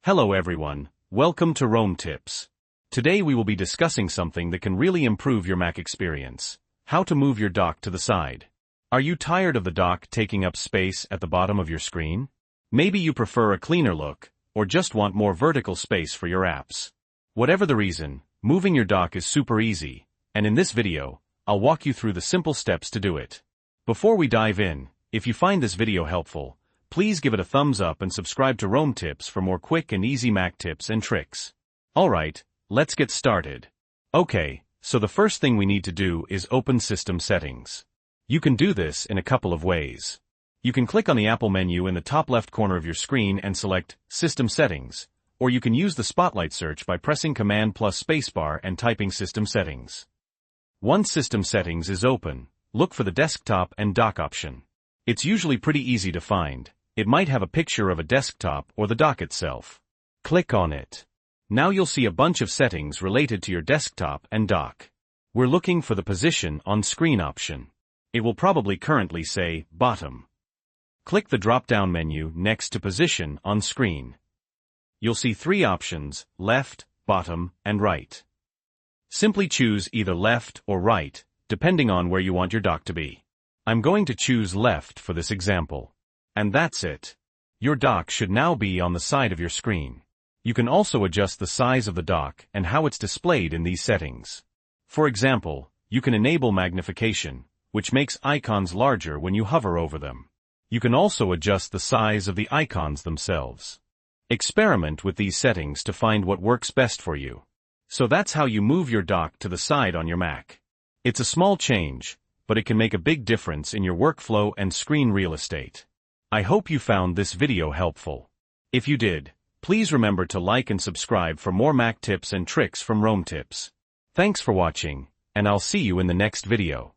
Hello everyone, welcome to Rome Tips. Today we will be discussing something that can really improve your Mac experience: how to move your dock to the side. Are you tired of the dock taking up space at the bottom of your screen? Maybe you prefer a cleaner look, or just want more vertical space for your apps. Whatever the reason, moving your dock is super easy, and in this video, I'll walk you through the simple steps to do it. Before we dive in, if you find this video helpful, please give it a thumbs up and subscribe to Rome Tips for more quick and easy Mac tips and tricks. Alright, let's get started. Okay, so the first thing we need to do is open System Settings. You can do this in a couple of ways. You can click on the Apple menu in the top left corner of your screen and select System Settings, or you can use the Spotlight search by pressing Command plus Spacebar and typing System Settings. Once System Settings is open, look for the Desktop and Dock option. It's usually pretty easy to find. It might have a picture of a desktop or the dock itself. Click on it. Now you'll see a bunch of settings related to your desktop and dock. We're looking for the Position on Screen option. It will probably currently say Bottom. Click the drop-down menu next to Position on Screen. You'll see three options: Left, Bottom, and Right. Simply choose either Left or Right, depending on where you want your dock to be. I'm going to choose Left for this example. And that's it. Your dock should now be on the side of your screen. You can also adjust the size of the dock and how it's displayed in these settings. For example, you can enable magnification, which makes icons larger when you hover over them. You can also adjust the size of the icons themselves. Experiment with these settings to find what works best for you. So that's how you move your dock to the side on your Mac. It's a small change, but it can make a big difference in your workflow and screen real estate. I hope you found this video helpful. If you did, please remember to like and subscribe for more Mac tips and tricks from Rome Tips. Thanks for watching, and I'll see you in the next video.